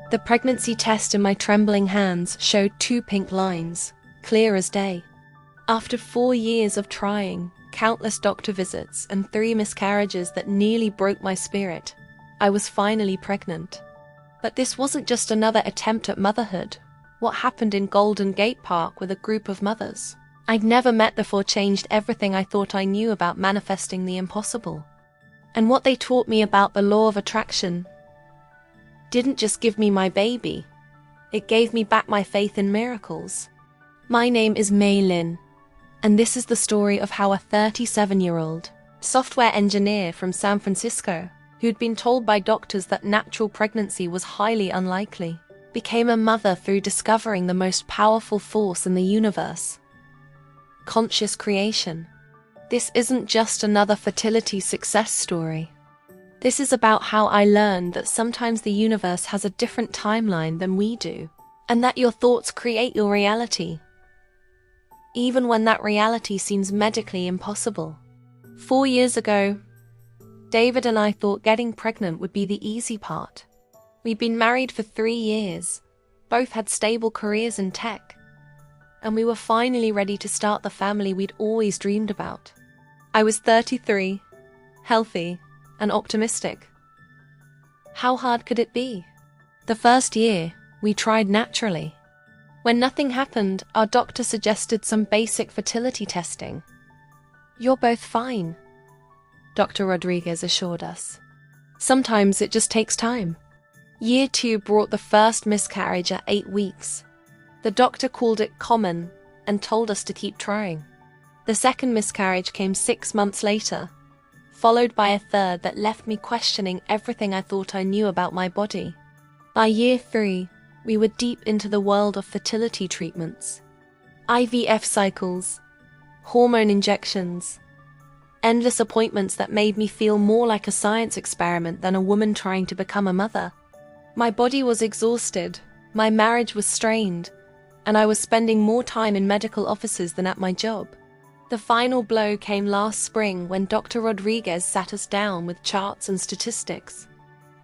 The pregnancy test in my trembling hands showed 2 pink lines, clear as day. After 4 years of trying, countless doctor visits, and 3 miscarriages that nearly broke my spirit, I was finally pregnant. But this wasn't just another attempt at motherhood. What happened in Golden Gate Park with a group of mothers I'd never met before changed everything I thought I knew about manifesting the impossible. And what they taught me about the law of attraction didn't just give me my baby, it gave me back my faith in miracles. My name is Mei Lin, and this is the story of how a 37-year-old software engineer from San Francisco, who'd been told by doctors that natural pregnancy was highly unlikely, became a mother through discovering the most powerful force in the universe: conscious creation. This isn't just another fertility success story. This is about how I learned that sometimes the universe has a different timeline than we do, and that your thoughts create your reality, even when that reality seems medically impossible. 4 years ago, David and I thought getting pregnant would be the easy part. We'd been married for 3 years, both had stable careers in tech, and we were finally ready to start the family we'd always dreamed about. I was 33, healthy, and optimistic. How hard could it be? The first year, we tried naturally. When nothing happened, our doctor suggested some basic fertility testing. "You're both fine," Dr. Rodriguez assured us. "Sometimes it just takes time." Year 2 brought the first miscarriage at 8 weeks. The doctor called it common and told us to keep trying. The second miscarriage came 6 months later, followed by a third that left me questioning everything I thought I knew about my body. By year 3, we were deep into the world of fertility treatments. IVF cycles, hormone injections, endless appointments that made me feel more like a science experiment than a woman trying to become a mother. My body was exhausted, my marriage was strained, and I was spending more time in medical offices than at my job. The final blow came last spring when Dr. Rodriguez sat us down with charts and statistics.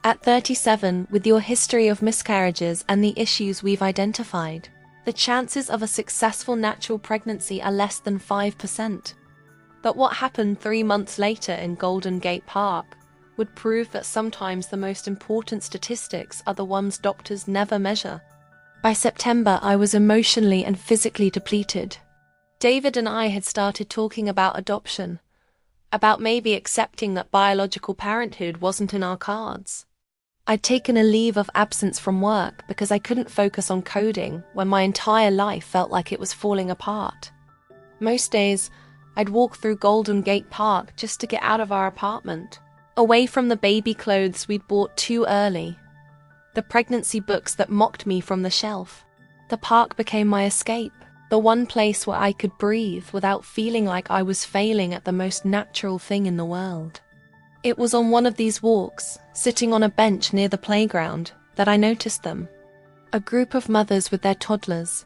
At 37, with your history of miscarriages and the issues we've identified, the chances of a successful natural pregnancy are less than 5%. But what happened 3 months later in Golden Gate Park would prove that sometimes the most important statistics are the ones doctors never measure. By September, I was emotionally and physically depleted. David and I had started talking about adoption, about maybe accepting that biological parenthood wasn't in our cards. I'd taken a leave of absence from work because I couldn't focus on coding when my entire life felt like it was falling apart. Most days, I'd walk through Golden Gate Park just to get out of our apartment, away from the baby clothes we'd bought too early, the pregnancy books that mocked me from the shelf. The park became my escape, the one place where I could breathe without feeling like I was failing at the most natural thing in the world. It was on one of these walks, sitting on a bench near the playground, that I noticed them. A group of mothers with their toddlers,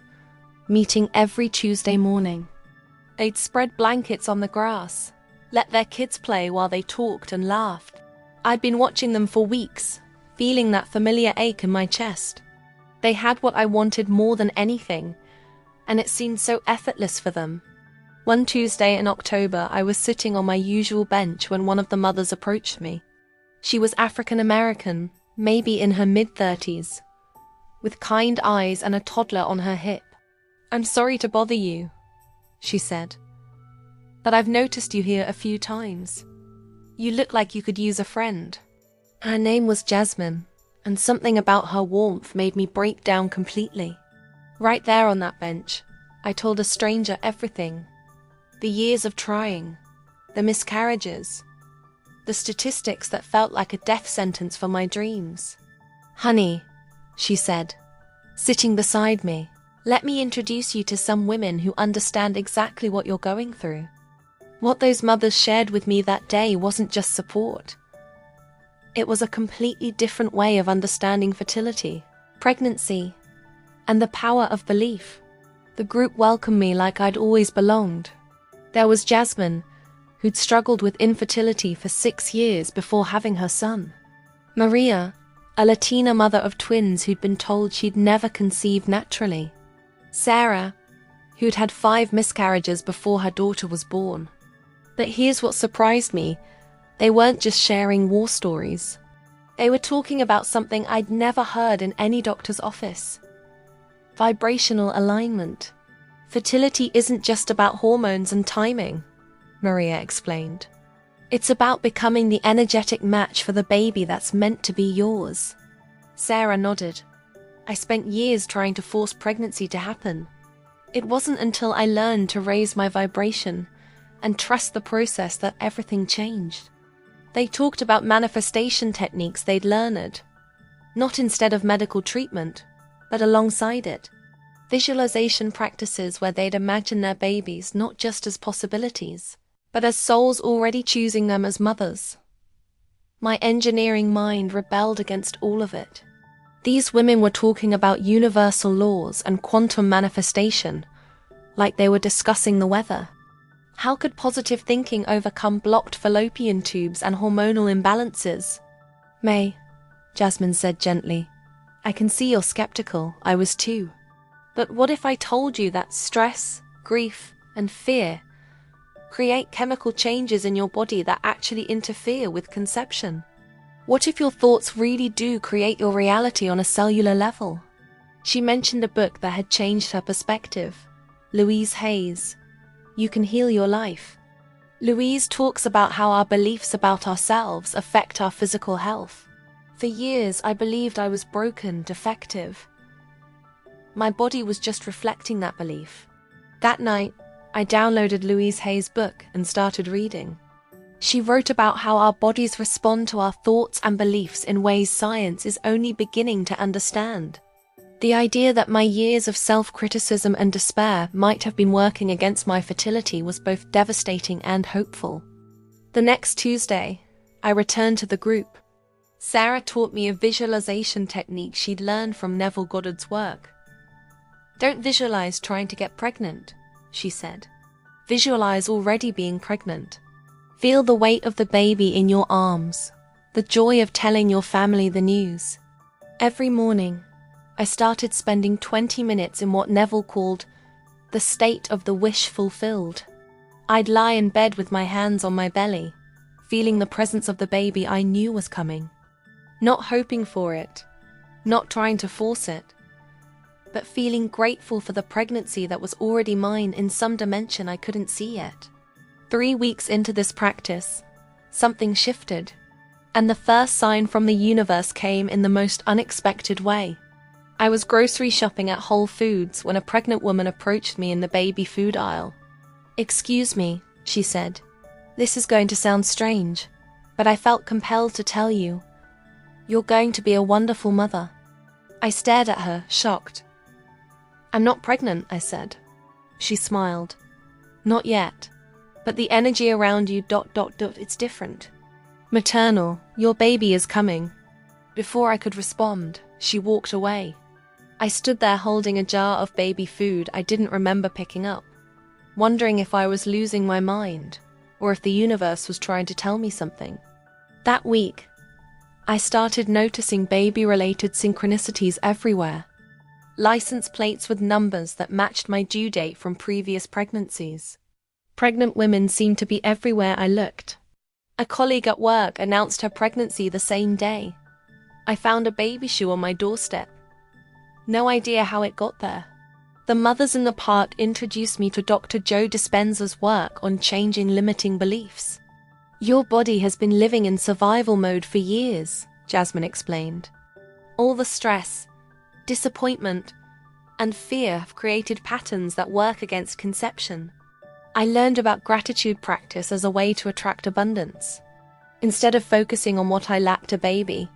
meeting every Tuesday morning. They'd spread blankets on the grass, let their kids play while they talked and laughed. I'd been watching them for weeks, feeling that familiar ache in my chest. They had what I wanted more than anything, and it seemed so effortless for them. One Tuesday in October, I was sitting on my usual bench when one of the mothers approached me. She was African American, maybe in her mid-30s, with kind eyes and a toddler on her hip. "I'm sorry to bother you," she said, "but I've noticed you here a few times. You look like you could use a friend." Her name was Jasmine, and something about her warmth made me break down completely. Right there on that bench, I told a stranger everything. The years of trying, the miscarriages, the statistics that felt like a death sentence for my dreams. "Honey," she said, sitting beside me, "let me introduce you to some women who understand exactly what you're going through." What those mothers shared with me that day wasn't just support. It was a completely different way of understanding fertility, pregnancy, and the power of belief. The group welcomed me like I'd always belonged. There was Jasmine, who'd struggled with infertility for 6 years before having her son. Maria, a Latina mother of twins who'd been told she'd never conceive naturally. Sarah, who'd had 5 miscarriages before her daughter was born. But here's what surprised me. They weren't just sharing war stories. They were talking about something I'd never heard in any doctor's office. Vibrational alignment. Fertility isn't just about hormones and timing, Maria explained. It's about becoming the energetic match for the baby that's meant to be yours. Sarah nodded. I spent years trying to force pregnancy to happen. It wasn't until I learned to raise my vibration and trust the process that everything changed. They talked about manifestation techniques they'd learned, not instead of medical treatment, but alongside it. Visualization practices where they'd imagine their babies not just as possibilities, but as souls already choosing them as mothers. My engineering mind rebelled against all of it. These women were talking about universal laws and quantum manifestation, like they were discussing the weather. How could positive thinking overcome blocked fallopian tubes and hormonal imbalances? Mei, Jasmine said gently, I can see you're skeptical. I was too. But what if I told you that stress, grief, and fear create chemical changes in your body that actually interfere with conception? What if your thoughts really do create your reality on a cellular level? She mentioned a book that had changed her perspective. Louise Hay's You Can Heal Your Life. Louise talks about how our beliefs about ourselves affect our physical health. For years, I believed I was broken, defective. My body was just reflecting that belief. That night, I downloaded Louise Hay's book and started reading. She wrote about how our bodies respond to our thoughts and beliefs in ways science is only beginning to understand. The idea that my years of self-criticism and despair might have been working against my fertility was both devastating and hopeful. The next Tuesday, I returned to the group. Sarah taught me a visualization technique she'd learned from Neville Goddard's work. Don't visualize trying to get pregnant, she said. Visualize already being pregnant. Feel the weight of the baby in your arms, the joy of telling your family the news. Every morning, I started spending 20 minutes in what Neville called the state of the wish fulfilled. I'd lie in bed with my hands on my belly, feeling the presence of the baby I knew was coming. Not hoping for it, not trying to force it, but feeling grateful for the pregnancy that was already mine in some dimension I couldn't see yet. 3 weeks into this practice, something shifted, and the first sign from the universe came in the most unexpected way. I was grocery shopping at Whole Foods when a pregnant woman approached me in the baby food aisle. "Excuse me," she said. "This is going to sound strange, but I felt compelled to tell you. You're going to be a wonderful mother." I stared at her, shocked. "I'm not pregnant," I said. She smiled. "Not yet. But the energy around you, ... it's different. Maternal, your baby is coming." Before I could respond, she walked away. I stood there holding a jar of baby food I didn't remember picking up, wondering if I was losing my mind, or if the universe was trying to tell me something. That week, I started noticing baby-related synchronicities everywhere. License plates with numbers that matched my due date from previous pregnancies. Pregnant women seemed to be everywhere I looked. A colleague at work announced her pregnancy the same day. I found a baby shoe on my doorstep. No idea how it got there. The mothers in the park introduced me to Dr. Joe Dispenza's work on changing limiting beliefs. "Your body has been living in survival mode for years," Jasmine explained. "All the stress, disappointment, and fear have created patterns that work against conception." I learned about gratitude practice as a way to attract abundance. Instead of focusing on what I lacked a baby,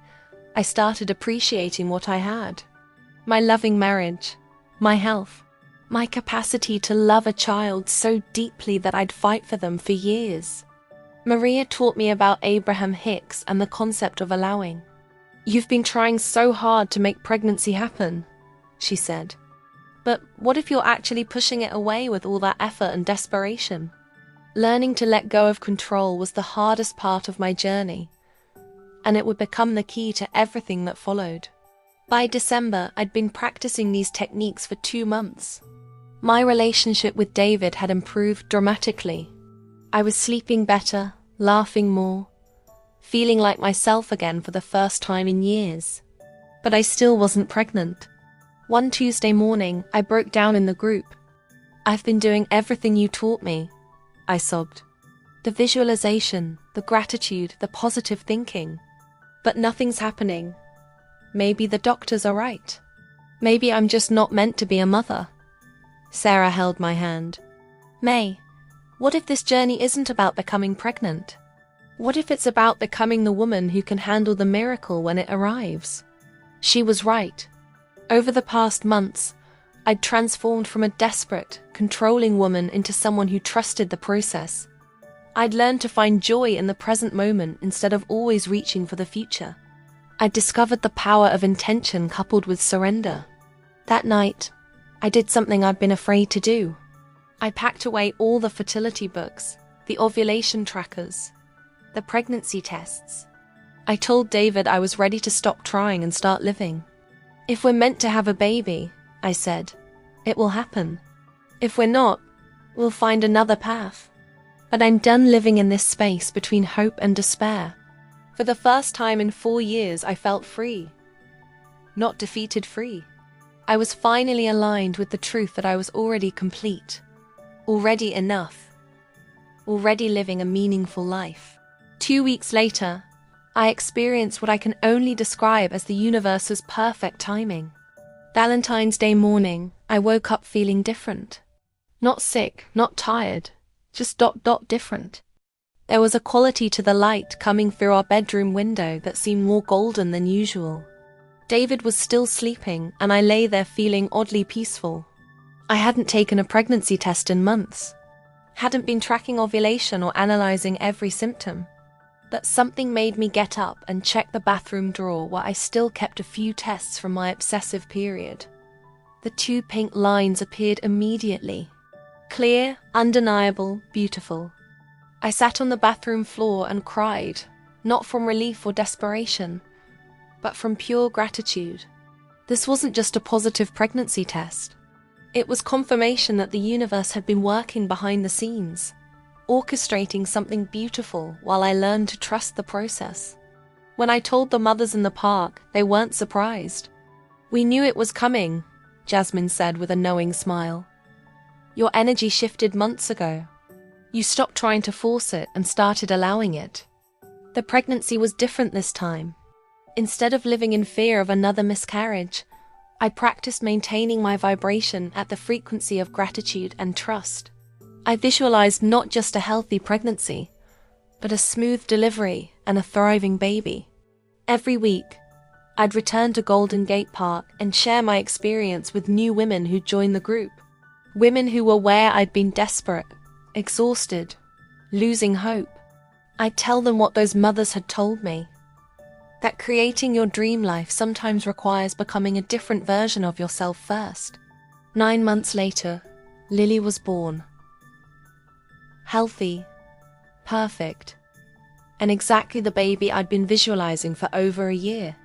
I started appreciating what I had. My loving marriage, my health, my capacity to love a child so deeply that I'd fight for them for years. Maria taught me about Abraham Hicks and the concept of allowing. "You've been trying so hard to make pregnancy happen," she said. "But what if you're actually pushing it away with all that effort and desperation?" Learning to let go of control was the hardest part of my journey. and it would become the key to everything that followed. By December, I'd been practicing these techniques for 2 months. My relationship with David had improved dramatically. I was sleeping better, laughing more, feeling like myself again for the first time in years. But I still wasn't pregnant. One Tuesday morning, I broke down in the group. "I've been doing everything you taught me," I sobbed. "The visualization, the gratitude, the positive thinking. But nothing's happening. Maybe the doctors are right. Maybe I'm just not meant to be a mother." Sarah held my hand. "Mei, what if this journey isn't about becoming pregnant? What if it's about becoming the woman who can handle the miracle when it arrives?" She was right. Over the past months, I'd transformed from a desperate, controlling woman into someone who trusted the process. I'd learned to find joy in the present moment instead of always reaching for the future. I'd discovered the power of intention coupled with surrender. That night, I did something I'd been afraid to do. I packed away all the fertility books, the ovulation trackers, the pregnancy tests. I told David I was ready to stop trying and start living. "If we're meant to have a baby," I said, "it will happen. If we're not, we'll find another path. But I'm done living in this space between hope and despair." For the first time in 4 years, I felt free. Not defeated free. I was finally aligned with the truth that I was already complete, already enough, already living a meaningful life. 2 weeks later, I experienced what I can only describe as the universe's perfect timing. Valentine's Day morning, I woke up feeling different. Not sick, not tired, just different. There was a quality to the light coming through our bedroom window that seemed more golden than usual. David was still sleeping, and I lay there feeling oddly peaceful. I hadn't taken a pregnancy test in months, hadn't been tracking ovulation or analyzing every symptom. But something made me get up and check the bathroom drawer where I still kept a few tests from my obsessive period. The 2 pink lines appeared immediately. Clear, undeniable, beautiful. I sat on the bathroom floor and cried, not from relief or desperation, but from pure gratitude. This wasn't just a positive pregnancy test. It was confirmation that the universe had been working behind the scenes, orchestrating something beautiful while I learned to trust the process. When I told the mothers in the park, they weren't surprised. "We knew it was coming," Jasmine said with a knowing smile. "Your energy shifted months ago. You stopped trying to force it and started allowing it." The pregnancy was different this time. Instead of living in fear of another miscarriage, I practiced maintaining my vibration at the frequency of gratitude and trust. I visualized not just a healthy pregnancy, but a smooth delivery and a thriving baby. Every week, I'd return to Golden Gate Park and share my experience with new women who joined the group. Women who were where I'd been desperate, exhausted, losing hope. I'd tell them what those mothers had told me. That creating your dream life sometimes requires becoming a different version of yourself first. 9 months later, Lily was born. Healthy, perfect, and exactly the baby I'd been visualizing for over a year.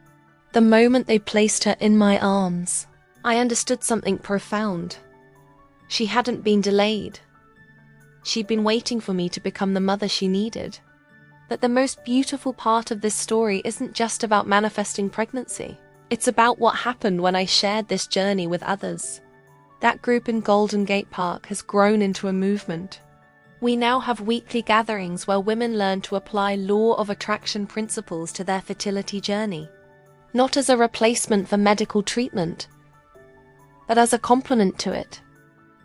The moment they placed her in my arms, I understood something profound. She hadn't been delayed. She'd been waiting for me to become the mother she needed. That the most beautiful part of this story isn't just about manifesting pregnancy. It's about what happened when I shared this journey with others. That group in Golden Gate Park has grown into a movement. We now have weekly gatherings where women learn to apply law of attraction principles to their fertility journey. Not as a replacement for medical treatment, but as a complement to it.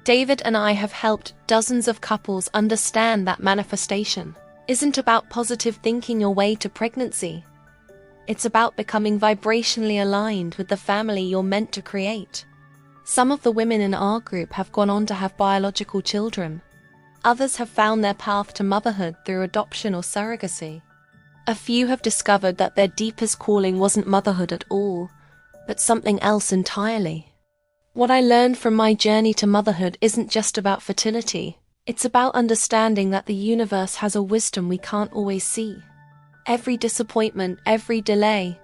David and I have helped dozens of couples understand that manifestation isn't about positive thinking your way to pregnancy. It's about becoming vibrationally aligned with the family you're meant to create. Some of the women in our group have gone on to have biological children. Others have found their path to motherhood through adoption or surrogacy. A few have discovered that their deepest calling wasn't motherhood at all, but something else entirely. What I learned from my journey to motherhood isn't just about fertility. It's about understanding that the universe has a wisdom we can't always see. Every disappointment, every delay,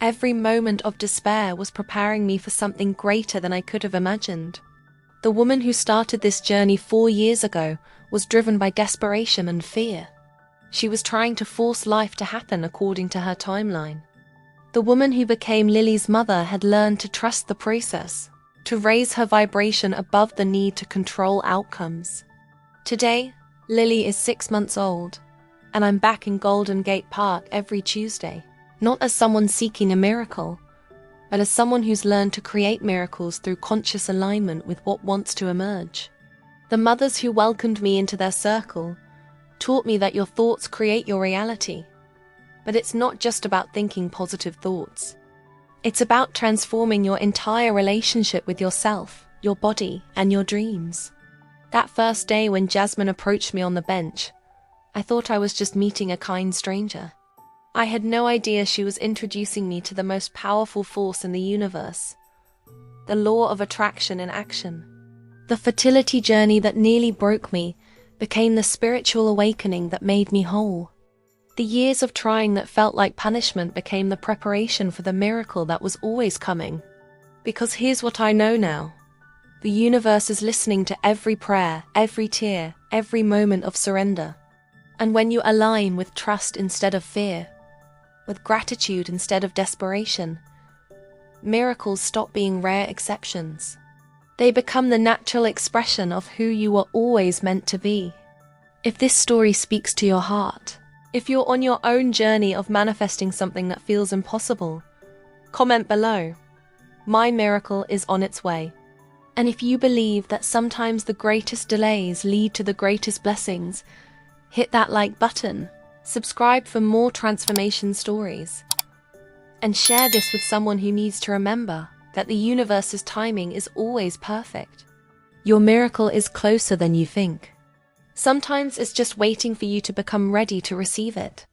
every moment of despair was preparing me for something greater than I could have imagined. The woman who started this journey 4 years ago was driven by desperation and fear. She was trying to force life to happen according to her timeline. The woman who became Lily's mother had learned to trust the process, to raise her vibration above the need to control outcomes. Today, Lily is 6 months old, and I'm back in Golden Gate Park every Tuesday, not as someone seeking a miracle, but as someone who's learned to create miracles through conscious alignment with what wants to emerge. The mothers who welcomed me into their circle taught me that your thoughts create your reality. But it's not just about thinking positive thoughts. It's about transforming your entire relationship with yourself, your body, and your dreams. That first day when Jasmine approached me on the bench, I thought I was just meeting a kind stranger. I had no idea she was introducing me to the most powerful force in the universe, the law of attraction in action. The fertility journey that nearly broke me became the spiritual awakening that made me whole. The years of trying that felt like punishment became the preparation for the miracle that was always coming. Because here's what I know now. The universe is listening to every prayer, every tear, every moment of surrender. And when you align with trust instead of fear, with gratitude instead of desperation, miracles stop being rare exceptions. They become the natural expression of who you were always meant to be. If this story speaks to your heart, if you're on your own journey of manifesting something that feels impossible, comment below. My miracle is on its way. And if you believe that sometimes the greatest delays lead to the greatest blessings, hit that like button, subscribe for more transformation stories, and share this with someone who needs to remember that the universe's timing is always perfect. Your miracle is closer than you think. Sometimes it's just waiting for you to become ready to receive it.